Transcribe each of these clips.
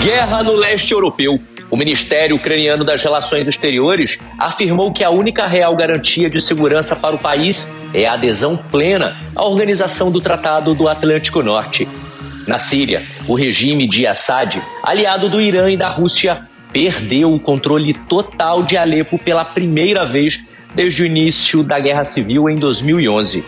Guerra no leste europeu. O Ministério Ucraniano das Relações Exteriores afirmou que a única real garantia de segurança para o país é a adesão plena à Organização do Tratado do Atlântico Norte. Na Síria, o regime de Assad, aliado do Irã e da Rússia, perdeu o controle total de Alepo pela primeira vez desde o início da Guerra Civil em 2011.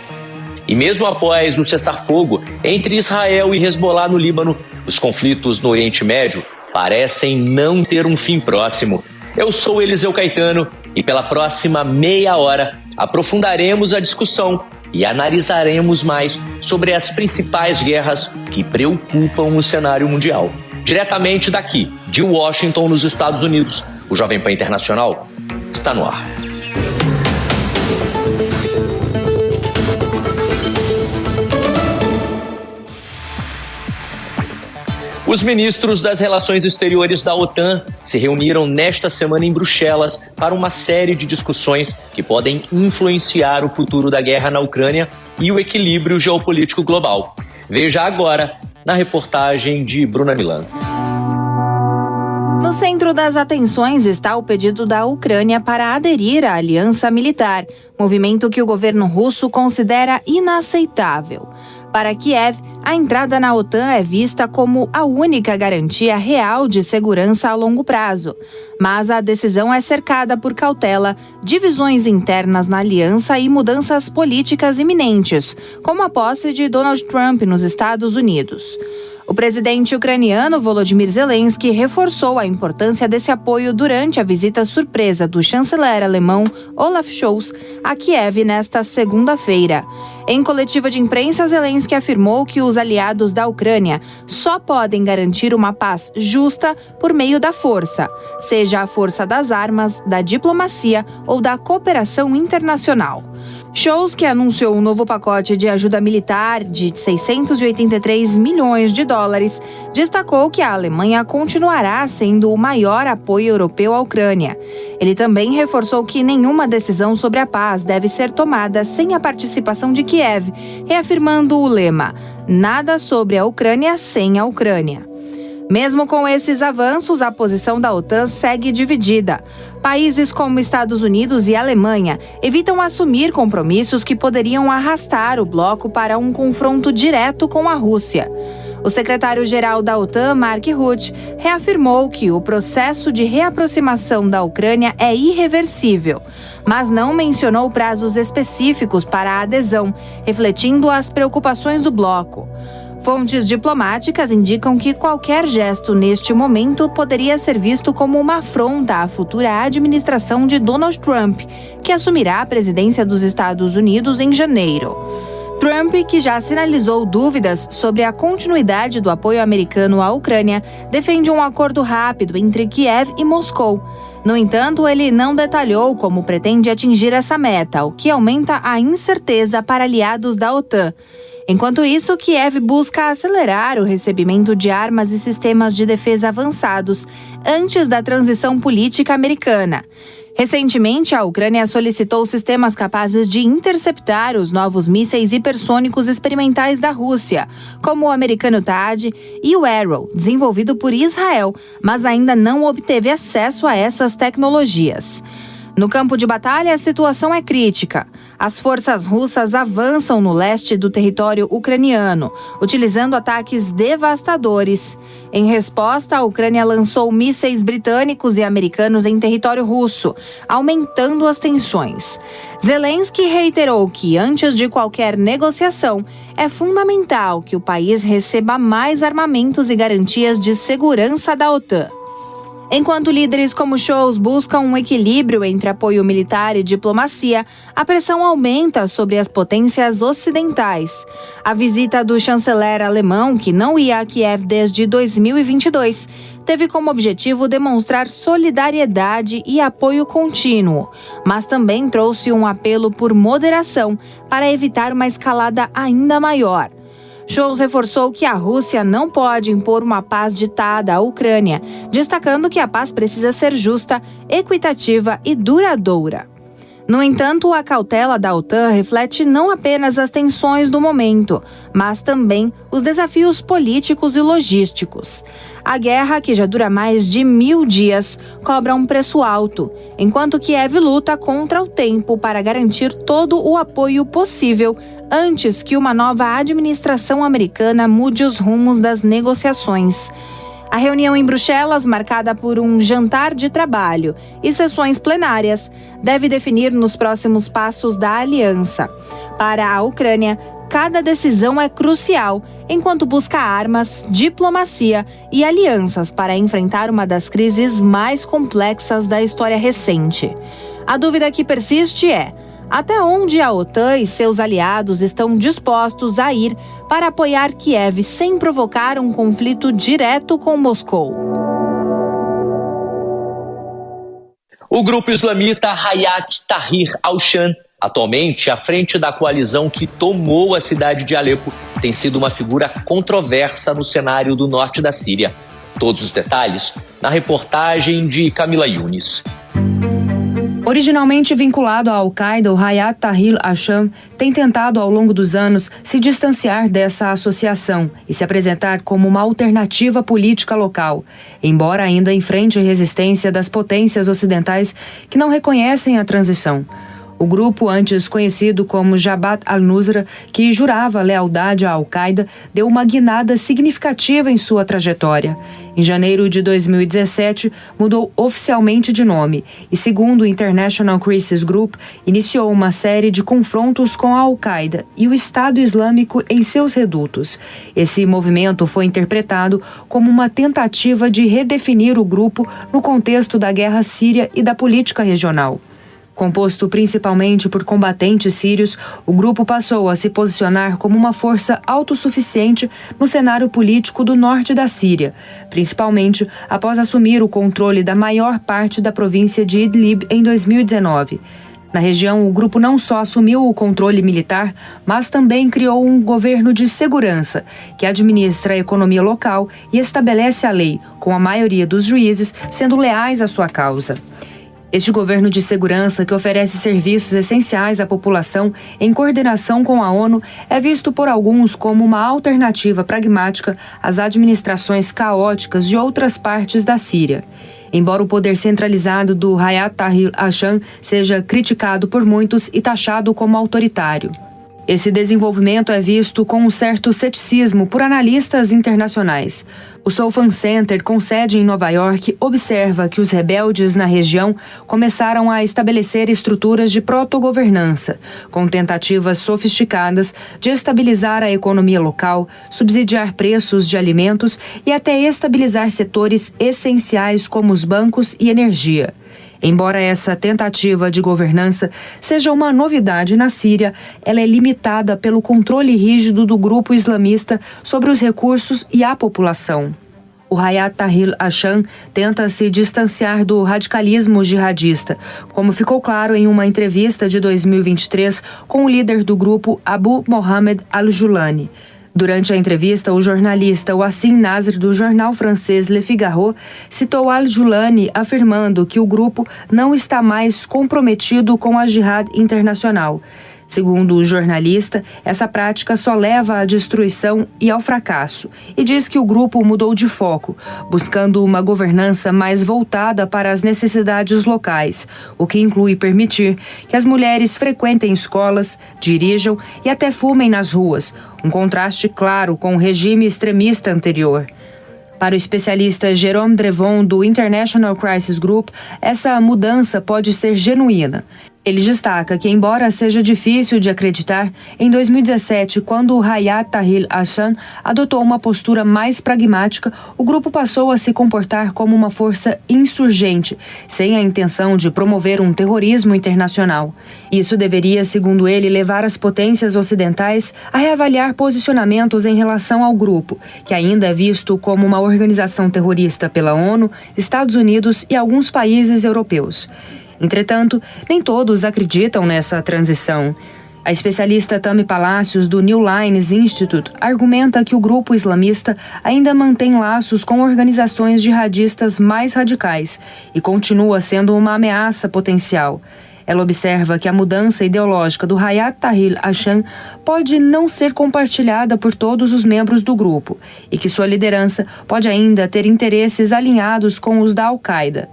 E mesmo após o cessar-fogo entre Israel e Hezbollah no Líbano, os conflitos no Oriente Médio parecem não ter um fim próximo. Eu sou Eliseu Caetano e pela próxima meia hora aprofundaremos a discussão e analisaremos mais sobre as principais guerras que preocupam o cenário mundial. Diretamente daqui, de Washington, nos Estados Unidos, o Jovem Pan Internacional está no ar. Os ministros das Relações Exteriores da OTAN se reuniram nesta semana em Bruxelas para uma série de discussões que podem influenciar o futuro da guerra na Ucrânia e o equilíbrio geopolítico global. Veja agora na reportagem de Bruna Milano. No centro das atenções está o pedido da Ucrânia para aderir à aliança militar, movimento que o governo russo considera inaceitável. Para Kiev, a entrada na OTAN é vista como a única garantia real de segurança a longo prazo. Mas a decisão é cercada por cautela, divisões internas na aliança e mudanças políticas iminentes, como a posse de Donald Trump nos Estados Unidos. O presidente ucraniano Volodymyr Zelensky reforçou a importância desse apoio durante a visita surpresa do chanceler alemão Olaf Scholz a Kiev nesta segunda-feira. Em coletiva de imprensa, Zelensky afirmou que os aliados da Ucrânia só podem garantir uma paz justa por meio da força, seja a força das armas, da diplomacia ou da cooperação internacional. Scholz, que anunciou um novo pacote de ajuda militar de 683 milhões de dólares, destacou que a Alemanha continuará sendo o maior apoio europeu à Ucrânia. Ele também reforçou que nenhuma decisão sobre a paz deve ser tomada sem a participação de Kiev, reafirmando o lema "Nada sobre a Ucrânia sem a Ucrânia". Mesmo com esses avanços, a posição da OTAN segue dividida. Países como Estados Unidos e Alemanha evitam assumir compromissos que poderiam arrastar o bloco para um confronto direto com a Rússia. O secretário-geral da OTAN, Mark Rutte, reafirmou que o processo de reaproximação da Ucrânia é irreversível, mas não mencionou prazos específicos para a adesão, refletindo as preocupações do bloco. Fontes diplomáticas indicam que qualquer gesto neste momento poderia ser visto como uma afronta à futura administração de Donald Trump, que assumirá a presidência dos Estados Unidos em janeiro. Trump, que já sinalizou dúvidas sobre a continuidade do apoio americano à Ucrânia, defende um acordo rápido entre Kiev e Moscou. No entanto, ele não detalhou como pretende atingir essa meta, o que aumenta a incerteza para aliados da OTAN. Enquanto isso, Kiev busca acelerar o recebimento de armas e sistemas de defesa avançados antes da transição política americana. Recentemente, a Ucrânia solicitou sistemas capazes de interceptar os novos mísseis hipersônicos experimentais da Rússia, como o americano THAAD e o Arrow, desenvolvido por Israel, mas ainda não obteve acesso a essas tecnologias. No campo de batalha, a situação é crítica. As forças russas avançam no leste do território ucraniano, utilizando ataques devastadores. Em resposta, a Ucrânia lançou mísseis britânicos e americanos em território russo, aumentando as tensões. Zelensky reiterou que, antes de qualquer negociação, é fundamental que o país receba mais armamentos e garantias de segurança da OTAN. Enquanto líderes como Scholz buscam um equilíbrio entre apoio militar e diplomacia, a pressão aumenta sobre as potências ocidentais. A visita do chanceler alemão, que não ia a Kiev desde 2022, teve como objetivo demonstrar solidariedade e apoio contínuo, mas também trouxe um apelo por moderação para evitar uma escalada ainda maior. Scholz reforçou que a Rússia não pode impor uma paz ditada à Ucrânia, destacando que a paz precisa ser justa, equitativa e duradoura. No entanto, a cautela da OTAN reflete não apenas as tensões do momento, mas também os desafios políticos e logísticos. A guerra, que já dura mais de 1000 dias, cobra um preço alto, enquanto Kiev luta contra o tempo para garantir todo o apoio possível antes que uma nova administração americana mude os rumos das negociações. A reunião em Bruxelas, marcada por um jantar de trabalho e sessões plenárias, deve definir nos próximos passos da aliança. Para a Ucrânia, cada decisão é crucial, enquanto busca armas, diplomacia e alianças para enfrentar uma das crises mais complexas da história recente. A dúvida que persiste é: até onde a OTAN e seus aliados estão dispostos a ir para apoiar Kiev sem provocar um conflito direto com Moscou? O grupo islamita Hayat Tahrir al-Sham, atualmente à frente da coalizão que tomou a cidade de Alepo, tem sido uma figura controversa no cenário do norte da Síria. Todos os detalhes na reportagem de Camila Yunis. Originalmente vinculado à Al-Qaeda, o Hayat Tahrir al-Sham tem tentado ao longo dos anos se distanciar dessa associação e se apresentar como uma alternativa política local, embora ainda enfrente resistência das potências ocidentais que não reconhecem a transição. O grupo, antes conhecido como Jabhat al-Nusra, que jurava lealdade à Al-Qaeda, deu uma guinada significativa em sua trajetória. Em janeiro de 2017, mudou oficialmente de nome e, segundo o International Crisis Group, iniciou uma série de confrontos com a Al-Qaeda e o Estado Islâmico em seus redutos. Esse movimento foi interpretado como uma tentativa de redefinir o grupo no contexto da guerra síria e da política regional. Composto principalmente por combatentes sírios, o grupo passou a se posicionar como uma força autossuficiente no cenário político do norte da Síria, principalmente após assumir o controle da maior parte da província de Idlib em 2019. Na região, o grupo não só assumiu o controle militar, mas também criou um governo de segurança, que administra a economia local e estabelece a lei, com a maioria dos juízes sendo leais à sua causa. Este governo de segurança, que oferece serviços essenciais à população em coordenação com a ONU, é visto por alguns como uma alternativa pragmática às administrações caóticas de outras partes da Síria. Embora o poder centralizado do Hayat Tahrir al-Sham seja criticado por muitos e taxado como autoritário. Esse desenvolvimento é visto com um certo ceticismo por analistas internacionais. O Southern Center, com sede em Nova York, observa que os rebeldes na região começaram a estabelecer estruturas de protogovernança, com tentativas sofisticadas de estabilizar a economia local, subsidiar preços de alimentos e até estabilizar setores essenciais como os bancos e energia. Embora essa tentativa de governança seja uma novidade na Síria, ela é limitada pelo controle rígido do grupo islamista sobre os recursos e a população. O Hayat Tahrir al-Sham tenta se distanciar do radicalismo jihadista, como ficou claro em uma entrevista de 2023 com o líder do grupo Abu Mohamed al-Julani. Durante a entrevista, o jornalista Wassim Nasr, do jornal francês Le Figaro, citou al-Julani afirmando que o grupo não está mais comprometido com a jihad internacional. Segundo o jornalista, essa prática só leva à destruição e ao fracasso, e diz que o grupo mudou de foco, buscando uma governança mais voltada para as necessidades locais, o que inclui permitir que as mulheres frequentem escolas, dirijam e até fumem nas ruas, um contraste claro com o regime extremista anterior. Para o especialista Jérôme Drevon, do International Crisis Group, essa mudança pode ser genuína. Ele destaca que, embora seja difícil de acreditar, em 2017, quando o Hayat Tahrir al-Sham adotou uma postura mais pragmática, o grupo passou a se comportar como uma força insurgente, sem a intenção de promover um terrorismo internacional. Isso deveria, segundo ele, levar as potências ocidentais a reavaliar posicionamentos em relação ao grupo, que ainda é visto como uma organização terrorista pela ONU, Estados Unidos e alguns países europeus. Entretanto, nem todos acreditam nessa transição. A especialista Tami Palacios, do New Lines Institute, argumenta que o grupo islamista ainda mantém laços com organizações jihadistas mais radicais e continua sendo uma ameaça potencial. Ela observa que a mudança ideológica do Hayat Tahrir al-Sham pode não ser compartilhada por todos os membros do grupo e que sua liderança pode ainda ter interesses alinhados com os da Al-Qaeda.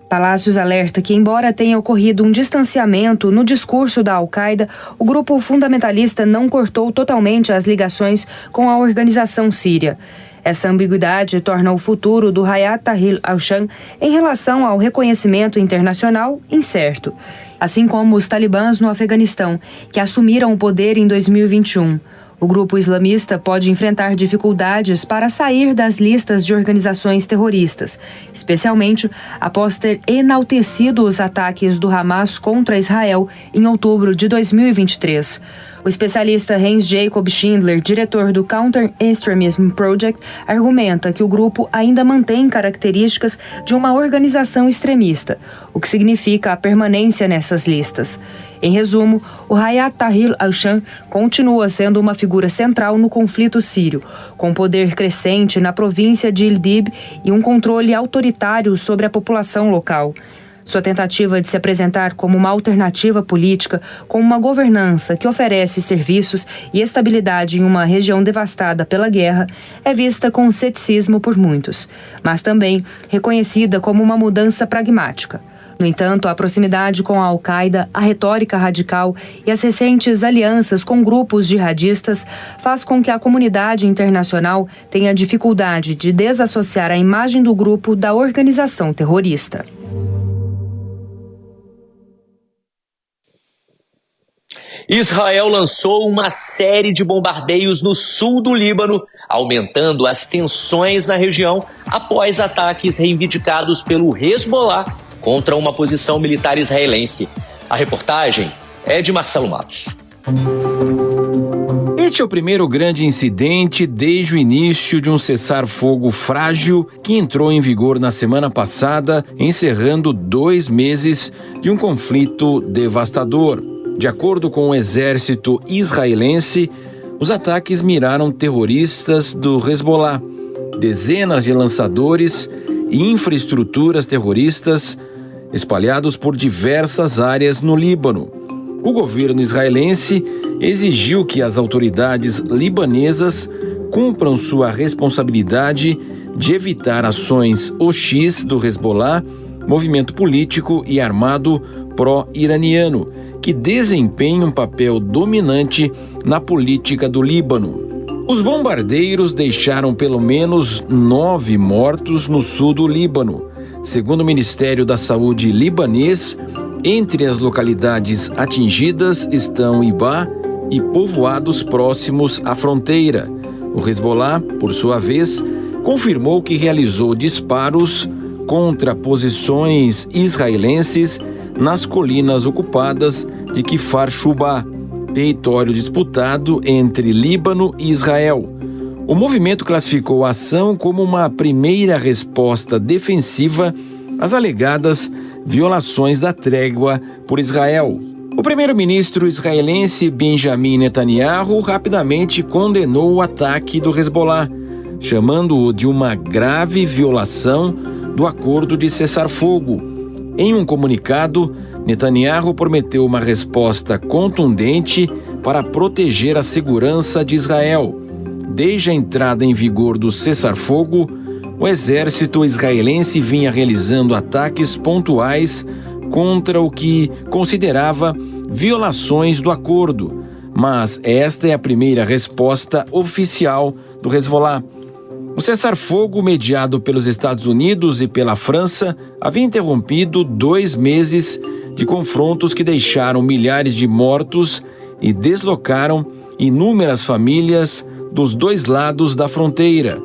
Palácios alerta que, embora tenha ocorrido um distanciamento no discurso da Al-Qaeda, o grupo fundamentalista não cortou totalmente as ligações com a organização síria. Essa ambiguidade torna o futuro do Hayat Tahrir al-Sham em relação ao reconhecimento internacional incerto, assim como os talibãs no Afeganistão, que assumiram o poder em 2021. O grupo islamista pode enfrentar dificuldades para sair das listas de organizações terroristas, especialmente após ter enaltecido os ataques do Hamas contra Israel em outubro de 2023. O especialista Hans Jacob Schindler, diretor do Counter-Extremism Project, argumenta que o grupo ainda mantém características de uma organização extremista, o que significa a permanência nessas listas. Em resumo, o Hayat Tahrir al-Sham continua sendo uma figura central no conflito sírio, com poder crescente na província de Idlib e um controle autoritário sobre a população local. Sua tentativa de se apresentar como uma alternativa política, com uma governança que oferece serviços e estabilidade em uma região devastada pela guerra, é vista com ceticismo por muitos, mas também reconhecida como uma mudança pragmática. No entanto, a proximidade com a Al-Qaeda, a retórica radical e as recentes alianças com grupos jihadistas faz com que a comunidade internacional tenha dificuldade de desassociar a imagem do grupo da organização terrorista. Israel lançou uma série de bombardeios no sul do Líbano, aumentando as tensões na região após ataques reivindicados pelo Hezbollah contra uma posição militar israelense. A reportagem é de Marcelo Matos. Este é o primeiro grande incidente desde o início de um cessar-fogo frágil que entrou em vigor na semana passada, encerrando 2 meses de um conflito devastador. De acordo com o exército israelense, os ataques miraram terroristas do Hezbollah, dezenas de lançadores e infraestruturas terroristas espalhados por diversas áreas no Líbano. O governo israelense exigiu que as autoridades libanesas cumpram sua responsabilidade de evitar ações hostis do Hezbollah, movimento político e armado pró-iraniano, que desempenha um papel dominante na política do Líbano. Os bombardeiros deixaram pelo menos 9 mortos no sul do Líbano. Segundo o Ministério da Saúde libanês, entre as localidades atingidas estão Ibá e povoados próximos à fronteira. O Hezbollah, por sua vez, confirmou que realizou disparos contra posições israelenses nas colinas ocupadas de Kfar Shuba, território disputado entre Líbano e Israel. O movimento classificou a ação como uma primeira resposta defensiva às alegadas violações da trégua por Israel. O primeiro-ministro israelense Benjamin Netanyahu rapidamente condenou o ataque do Hezbollah, chamando-o de uma grave violação do acordo de cessar-fogo. Em um comunicado, Netanyahu prometeu uma resposta contundente para proteger a segurança de Israel. Desde a entrada em vigor do cessar-fogo, o exército israelense vinha realizando ataques pontuais contra o que considerava violações do acordo, mas esta é a primeira resposta oficial do Hezbollah. O cessar-fogo mediado pelos Estados Unidos e pela França havia interrompido 2 meses de confrontos que deixaram milhares de mortos e deslocaram inúmeras famílias dos 2 lados da fronteira.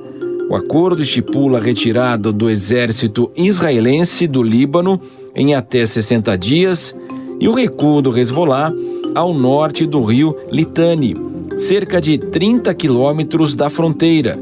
O acordo estipula a retirada do exército israelense do Líbano em até 60 dias e o recuo do Hezbollah ao norte do rio Litani, cerca de 30 quilômetros da fronteira.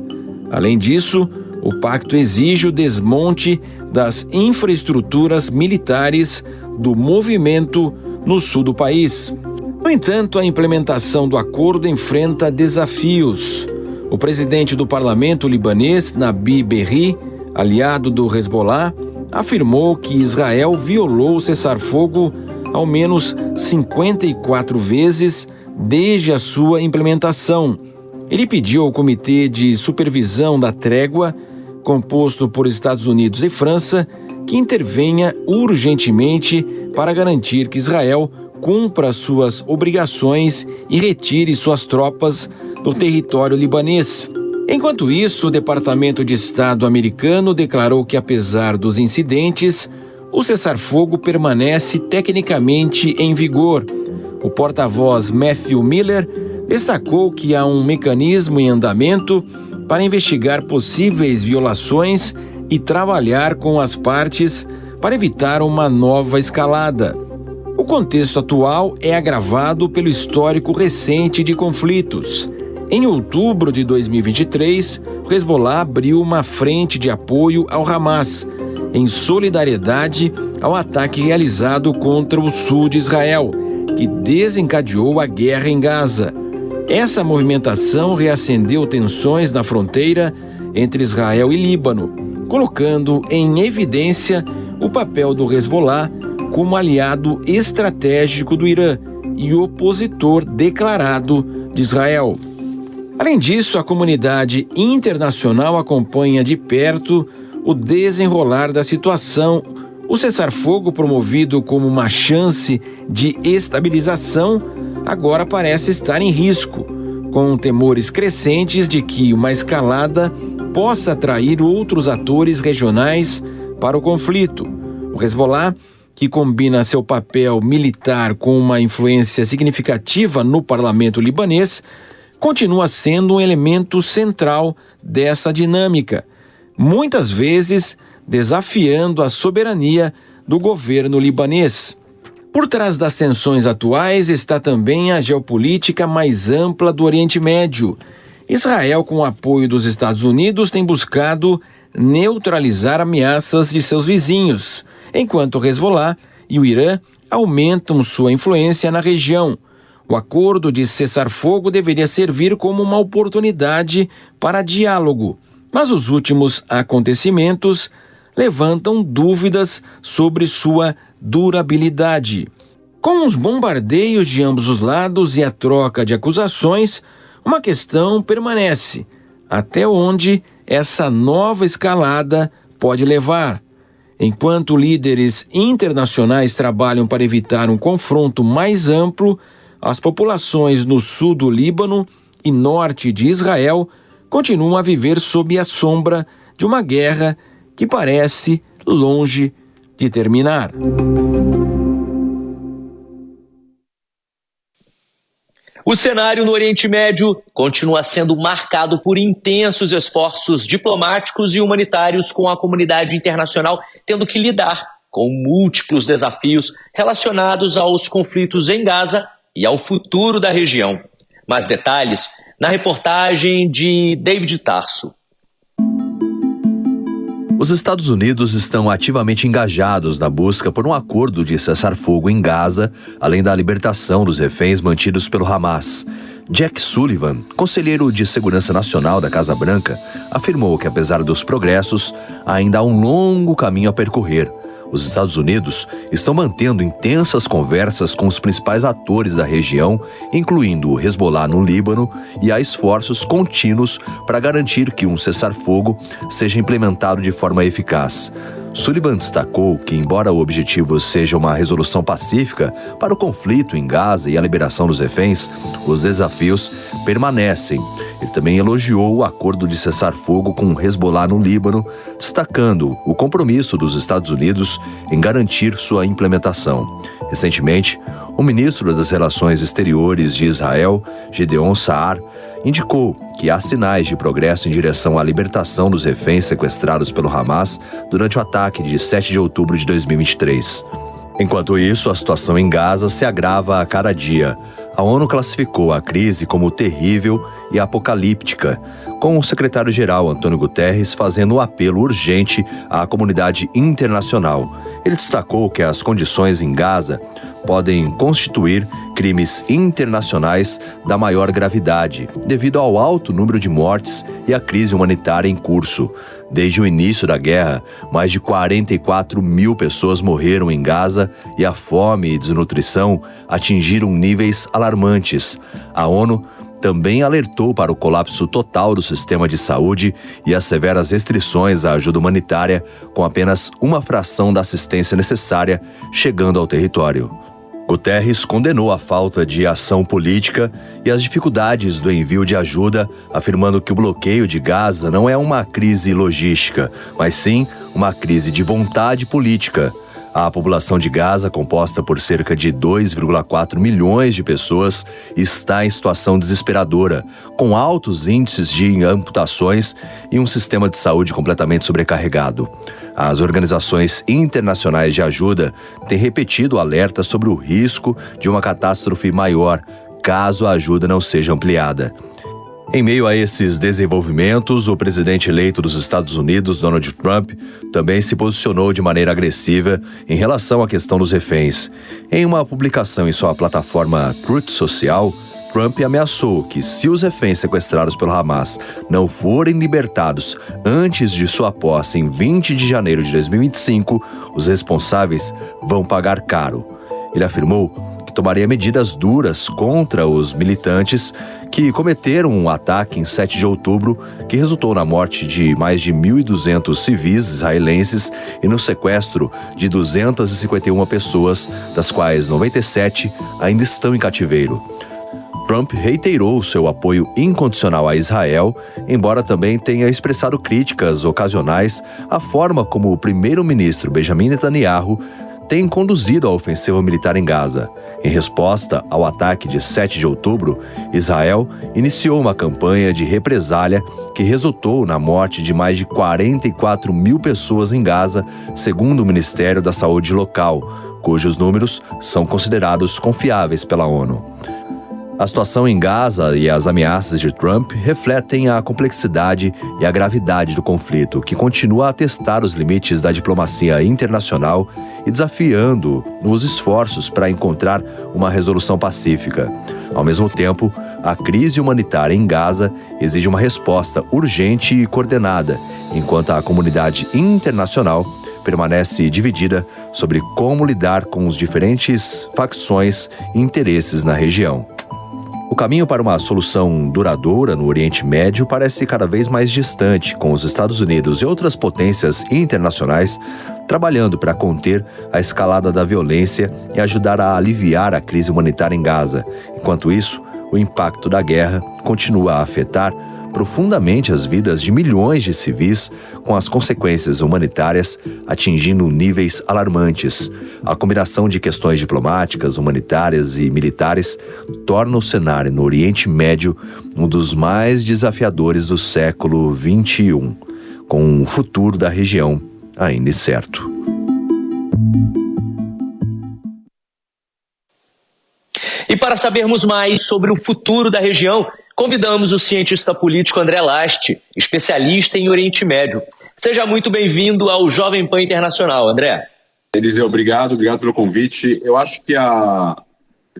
Além disso, o pacto exige o desmonte das infraestruturas militares do movimento no sul do país. No entanto, a implementação do acordo enfrenta desafios. O presidente do parlamento libanês, Nabi Berri, aliado do Hezbollah, afirmou que Israel violou o cessar-fogo ao menos 54 vezes desde a sua implementação. Ele pediu ao Comitê de Supervisão da Trégua, composto por Estados Unidos e França, que intervenha urgentemente para garantir que Israel cumpra suas obrigações e retire suas tropas do território libanês. Enquanto isso, o Departamento de Estado americano declarou que, apesar dos incidentes, o cessar-fogo permanece tecnicamente em vigor. O porta-voz Matthew Miller destacou que há um mecanismo em andamento para investigar possíveis violações e trabalhar com as partes para evitar uma nova escalada. O contexto atual é agravado pelo histórico recente de conflitos. Em outubro de 2023, o Hezbollah abriu uma frente de apoio ao Hamas, em solidariedade ao ataque realizado contra o sul de Israel, que desencadeou a guerra em Gaza. Essa movimentação reacendeu tensões na fronteira entre Israel e Líbano, colocando em evidência o papel do Hezbollah como aliado estratégico do Irã e opositor declarado de Israel. Além disso, a comunidade internacional acompanha de perto o desenrolar da situação. O cessar-fogo, promovido como uma chance de estabilização, agora parece estar em risco, com temores crescentes de que uma escalada possa atrair outros atores regionais para o conflito. O Hezbollah, que combina seu papel militar com uma influência significativa no parlamento libanês, continua sendo um elemento central dessa dinâmica, muitas vezes desafiando a soberania do governo libanês. Por trás das tensões atuais está também a geopolítica mais ampla do Oriente Médio. Israel, com o apoio dos Estados Unidos, tem buscado neutralizar ameaças de seus vizinhos, enquanto o Hezbollah e o Irã aumentam sua influência na região. O acordo de cessar-fogo deveria servir como uma oportunidade para diálogo, mas os últimos acontecimentos levantam dúvidas sobre sua durabilidade. Com os bombardeios de ambos os lados e a troca de acusações, uma questão permanece: até onde essa nova escalada pode levar? Enquanto líderes internacionais trabalham para evitar um confronto mais amplo, as populações no sul do Líbano e norte de Israel continuam a viver sob a sombra de uma guerra que parece longe de terminar. O cenário no Oriente Médio continua sendo marcado por intensos esforços diplomáticos e humanitários, com a comunidade internacional tendo que lidar com múltiplos desafios relacionados aos conflitos em Gaza e ao futuro da região. Mais detalhes na reportagem de David Tarso. Os Estados Unidos estão ativamente engajados na busca por um acordo de cessar-fogo em Gaza, além da libertação dos reféns mantidos pelo Hamas. Jack Sullivan, conselheiro de Segurança Nacional da Casa Branca, afirmou que, apesar dos progressos, ainda há um longo caminho a percorrer. Os Estados Unidos estão mantendo intensas conversas com os principais atores da região, incluindo o Hezbollah no Líbano, e há esforços contínuos para garantir que um cessar-fogo seja implementado de forma eficaz. Sullivan destacou que, embora o objetivo seja uma resolução pacífica para o conflito em Gaza e a liberação dos reféns, os desafios permanecem. Ele também elogiou o acordo de cessar-fogo com o Hezbollah no Líbano, destacando o compromisso dos Estados Unidos em garantir sua implementação. Recentemente, o ministro das Relações Exteriores de Israel, Gideon Saar, indicou que há sinais de progresso em direção à libertação dos reféns sequestrados pelo Hamas durante o ataque de 7 de outubro de 2023. Enquanto isso, a situação em Gaza se agrava a cada dia. A ONU classificou a crise como terrível e apocalíptica, com o secretário-geral Antônio Guterres fazendo um apelo urgente à comunidade internacional. Ele destacou que as condições em Gaza podem constituir crimes internacionais da maior gravidade, devido ao alto número de mortes e à crise humanitária em curso. Desde o início da guerra, mais de 44 mil pessoas morreram em Gaza e a fome e desnutrição atingiram níveis alarmantes. A ONU também alertou para o colapso total do sistema de saúde e as severas restrições à ajuda humanitária, com apenas uma fração da assistência necessária chegando ao território. Guterres condenou a falta de ação política e as dificuldades do envio de ajuda, afirmando que o bloqueio de Gaza não é uma crise logística, mas sim uma crise de vontade política. A população de Gaza, composta por cerca de 2,4 milhões de pessoas, está em situação desesperadora, com altos índices de amputações e um sistema de saúde completamente sobrecarregado. As organizações internacionais de ajuda têm repetido alertas sobre o risco de uma catástrofe maior, caso a ajuda não seja ampliada. Em meio a esses desenvolvimentos, o presidente eleito dos Estados Unidos, Donald Trump, também se posicionou de maneira agressiva em relação à questão dos reféns. Em uma publicação em sua plataforma Truth Social, Trump ameaçou que, se os reféns sequestrados pelo Hamas não forem libertados antes de sua posse em 20 de janeiro de 2025, os responsáveis vão pagar caro. Ele afirmou que tomaria medidas duras contra os militantes que cometeram um ataque em 7 de outubro que resultou na morte de mais de 1.200 civis israelenses e no sequestro de 251 pessoas, das quais 97 ainda estão em cativeiro. Trump reiterou seu apoio incondicional a Israel, embora também tenha expressado críticas ocasionais à forma como o primeiro-ministro Benjamin Netanyahu tem conduzido a ofensiva militar em Gaza. Em resposta ao ataque de 7 de outubro, Israel iniciou uma campanha de represália que resultou na morte de mais de 44 mil pessoas em Gaza, segundo o Ministério da Saúde local, cujos números são considerados confiáveis pela ONU. A situação em Gaza e as ameaças de Trump refletem a complexidade e a gravidade do conflito, que continua a testar os limites da diplomacia internacional e desafiando os esforços para encontrar uma resolução pacífica. Ao mesmo tempo, a crise humanitária em Gaza exige uma resposta urgente e coordenada, enquanto a comunidade internacional permanece dividida sobre como lidar com os diferentes facções e interesses na região. O caminho para uma solução duradoura no Oriente Médio parece cada vez mais distante, com os Estados Unidos e outras potências internacionais trabalhando para conter a escalada da violência e ajudar a aliviar a crise humanitária em Gaza. Enquanto isso, o impacto da guerra continua a afetar profundamente as vidas de milhões de civis, com as consequências humanitárias atingindo níveis alarmantes. A combinação de questões diplomáticas, humanitárias e militares torna o cenário no Oriente Médio um dos mais desafiadores do século XXI, com o futuro da região ainda incerto. E para sabermos mais sobre o futuro da região, convidamos o cientista político André Last, especialista em Oriente Médio. Seja muito bem-vindo ao Jovem Pan Internacional, André. Eliseu, obrigado pelo convite. Eu acho que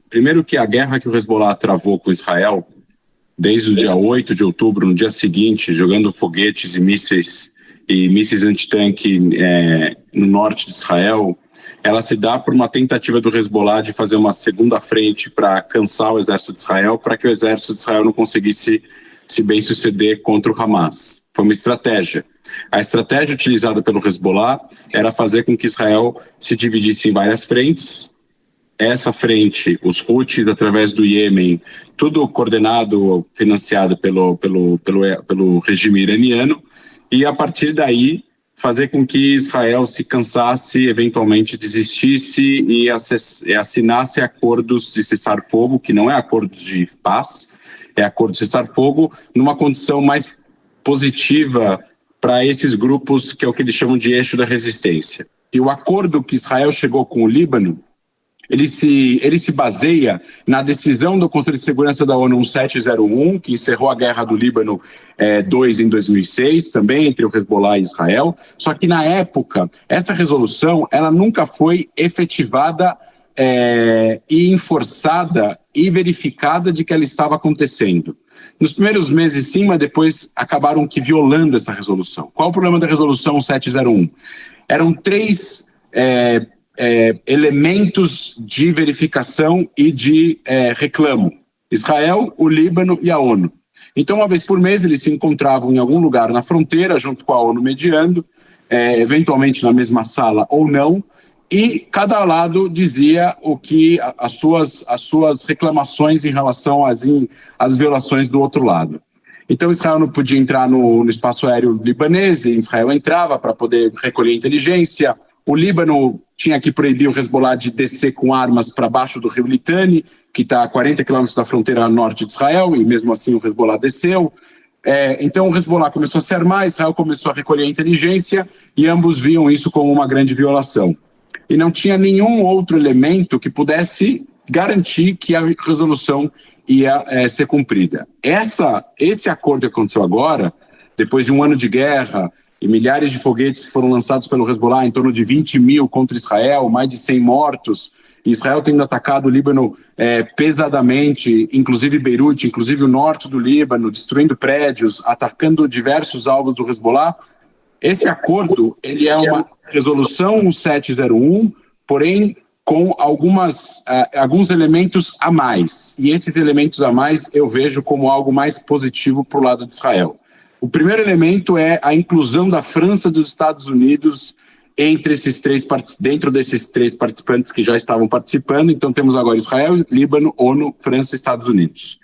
primeiro que a guerra que o Hezbollah travou com Israel, desde o dia 8 de outubro, no dia seguinte, jogando foguetes e mísseis antitanque no norte de Israel, ela se dá por uma tentativa do Hezbollah de fazer uma segunda frente para cansar o exército de Israel, para que o exército de Israel não conseguisse se bem suceder contra o Hamas. Foi uma estratégia. A estratégia utilizada pelo Hezbollah era fazer com que Israel se dividisse em várias frentes. Essa frente, os Houthis, através do Iêmen, tudo coordenado, financiado pelo regime iraniano, e a partir daí fazer com que Israel se cansasse, eventualmente desistisse e assinasse acordos de cessar-fogo, que não é acordo de paz, é acordo de cessar-fogo, numa condição mais positiva para esses grupos, que é o que eles chamam de eixo da resistência. E o acordo que Israel chegou com o Líbano ele se baseia na decisão do Conselho de Segurança da ONU 1701, que encerrou a Guerra do Líbano 2 em 2006, também entre o Hezbollah e Israel. Só que, na época, essa resolução ela nunca foi efetivada e enforçada e verificada de que ela estava acontecendo. Nos primeiros meses, sim, mas depois acabaram que violando essa resolução. Qual o problema da resolução 1701? Eram 3 elementos de verificação e de reclamo: Israel, o Líbano e a ONU. Então, uma vez por mês, eles se encontravam em algum lugar na fronteira, junto com a ONU mediando, eventualmente na mesma sala ou não, e cada lado dizia o que as suas reclamações em relação às violações do outro lado. Então, Israel não podia entrar no espaço aéreo libanês, e Israel entrava para poder recolher inteligência. O Líbano tinha que proibir o Hezbollah de descer com armas para baixo do rio Litani, que está a 40 quilômetros da fronteira norte de Israel, e mesmo assim o Hezbollah desceu. Então o Hezbollah começou a se armar, Israel começou a recolher inteligência, e ambos viam isso como uma grande violação. E não tinha nenhum outro elemento que pudesse garantir que a resolução ia ser cumprida. Esse acordo que aconteceu agora, depois de um ano de guerra, e milhares de foguetes foram lançados pelo Hezbollah, em torno de 20 mil contra Israel, mais de 100 mortos, Israel tendo atacado o Líbano pesadamente, inclusive Beirute, inclusive o norte do Líbano, destruindo prédios, atacando diversos alvos do Hezbollah. Esse acordo, ele é uma resolução 1701, porém com alguns elementos a mais. E esses elementos a mais eu vejo como algo mais positivo para o lado de Israel. O primeiro elemento é a inclusão da França e dos Estados Unidos dentro desses 3 participantes que já estavam participando. Então temos agora Israel, Líbano, ONU, França e Estados Unidos.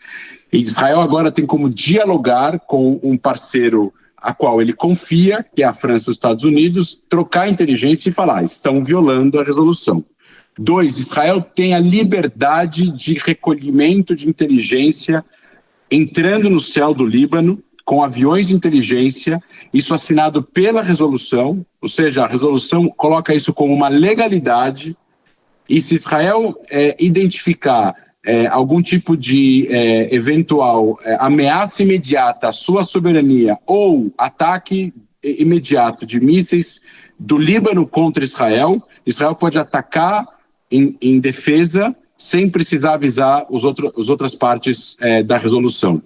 E Israel agora tem como dialogar com um parceiro a qual ele confia, que é a França e os Estados Unidos, trocar inteligência e falar: estão violando a resolução. 2, Israel tem a liberdade de recolhimento de inteligência entrando no céu do Líbano com aviões de inteligência, isso assinado pela resolução, ou seja, a resolução coloca isso como uma legalidade, e se Israel identificar algum tipo de eventual ameaça imediata à sua soberania ou ataque imediato de mísseis do Líbano contra Israel, Israel pode atacar em defesa sem precisar avisar as outras partes da resolução.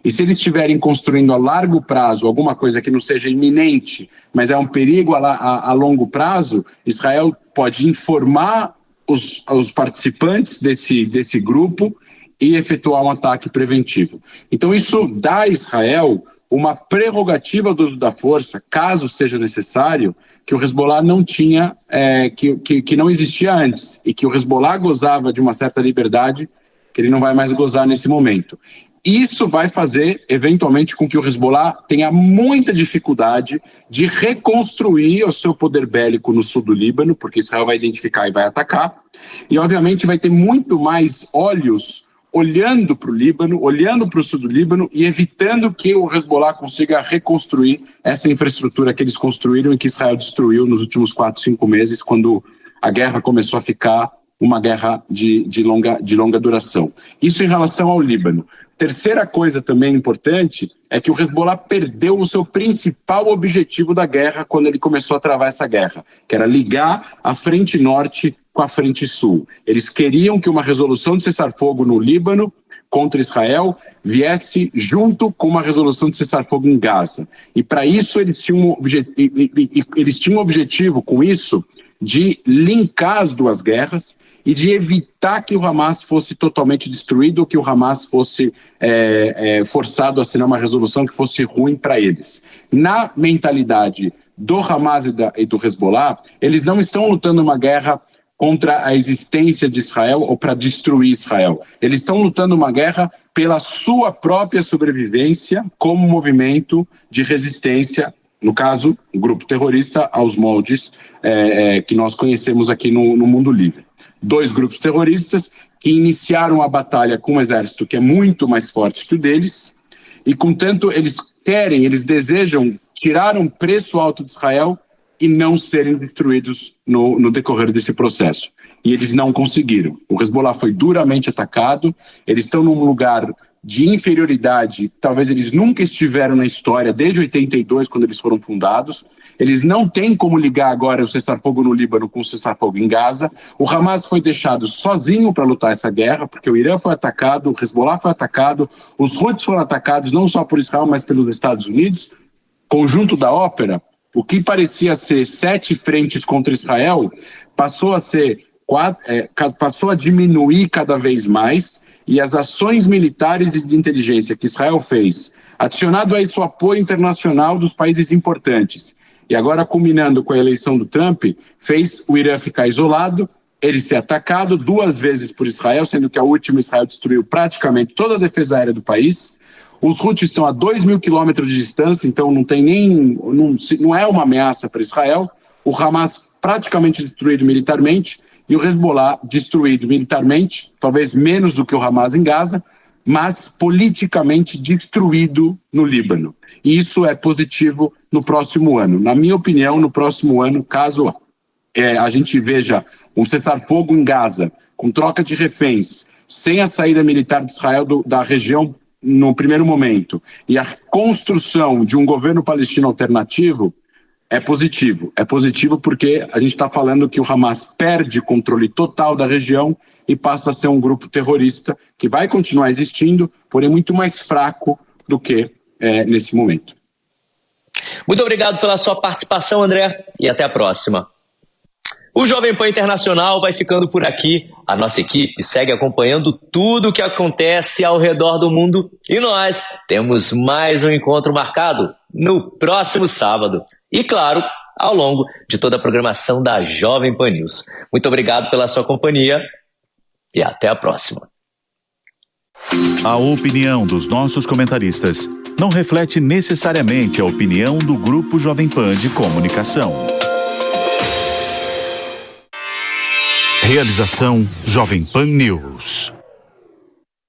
E se eles estiverem construindo a largo prazo alguma coisa que não seja iminente, mas é um perigo a longo prazo, Israel pode informar os participantes desse grupo e efetuar um ataque preventivo. Então isso dá a Israel uma prerrogativa do uso da força, caso seja necessário, que o Hezbollah não tinha, que não existia antes, e que o Hezbollah gozava de uma certa liberdade que ele não vai mais gozar nesse momento. Isso vai fazer, eventualmente, com que o Hezbollah tenha muita dificuldade de reconstruir o seu poder bélico no sul do Líbano, porque Israel vai identificar e vai atacar, e obviamente vai ter muito mais olhos olhando para o Líbano, olhando para o sul do Líbano e evitando que o Hezbollah consiga reconstruir essa infraestrutura que eles construíram e que Israel destruiu nos últimos 4, 5 meses, quando a guerra começou a ficar uma guerra de longa duração. Isso em relação ao Líbano. Terceira coisa também importante é que o Hezbollah perdeu o seu principal objetivo da guerra quando ele começou a travar essa guerra, que era ligar a frente norte com a frente sul. Eles queriam que uma resolução de cessar-fogo no Líbano contra Israel viesse junto com uma resolução de cessar-fogo em Gaza. E para isso eles tinham um objetivo com isso de linkar as duas guerras e de evitar que o Hamas fosse totalmente destruído ou que o Hamas fosse forçado a assinar uma resolução que fosse ruim para eles. Na mentalidade do Hamas e do Hezbollah, eles não estão lutando uma guerra contra a existência de Israel ou para destruir Israel. Eles estão lutando uma guerra pela sua própria sobrevivência como movimento de resistência, no caso, um grupo terrorista aos moldes que nós conhecemos aqui no mundo livre. 2 grupos terroristas que iniciaram a batalha com um exército que é muito mais forte que o deles e, contanto, eles desejam tirar um preço alto de Israel e não serem destruídos no decorrer desse processo. e eles não conseguiram. O Hezbollah foi duramente atacado, eles estão num lugar de inferioridade, talvez eles nunca estiveram na história, desde 82, quando eles foram fundados. Eles não têm como ligar agora o cessar-fogo no Líbano com o cessar-fogo em Gaza. O Hamas foi deixado sozinho para lutar essa guerra, porque o Irã foi atacado, o Hezbollah foi atacado, os Houthis foram atacados não só por Israel, mas pelos Estados Unidos. Conjunto da ópera, o que parecia ser 7 frentes contra Israel, passou a diminuir cada vez mais, e as ações militares e de inteligência que Israel fez, adicionado a isso o apoio internacional dos países importantes, e agora culminando com a eleição do Trump, fez o Irã ficar isolado, ele ser atacado 2 vezes por Israel, sendo que a última Israel destruiu praticamente toda a defesa aérea do país. Os Houthis estão a 2.000 quilômetros de distância, então não é uma ameaça para Israel. O Hamas praticamente destruído militarmente e o Hezbollah destruído militarmente, talvez menos do que o Hamas em Gaza, mas politicamente destruído no Líbano. E isso é positivo no próximo ano. Na minha opinião, no próximo ano, caso a gente veja um cessar-fogo em Gaza, com troca de reféns, sem a saída militar de Israel da região no primeiro momento, e a construção de um governo palestino alternativo, é positivo. É positivo porque a gente está falando que o Hamas perde controle total da região e passa a ser um grupo terrorista que vai continuar existindo, porém muito mais fraco do que nesse momento. Muito obrigado pela sua participação, André, e até a próxima. O Jovem Pan Internacional vai ficando por aqui. A nossa equipe segue acompanhando tudo o que acontece ao redor do mundo e nós temos mais um encontro marcado no próximo sábado. E claro, ao longo de toda a programação da Jovem Pan News. Muito obrigado pela sua companhia e até a próxima. A opinião dos nossos comentaristas não reflete necessariamente a opinião do Grupo Jovem Pan de Comunicação. Realização Jovem Pan News.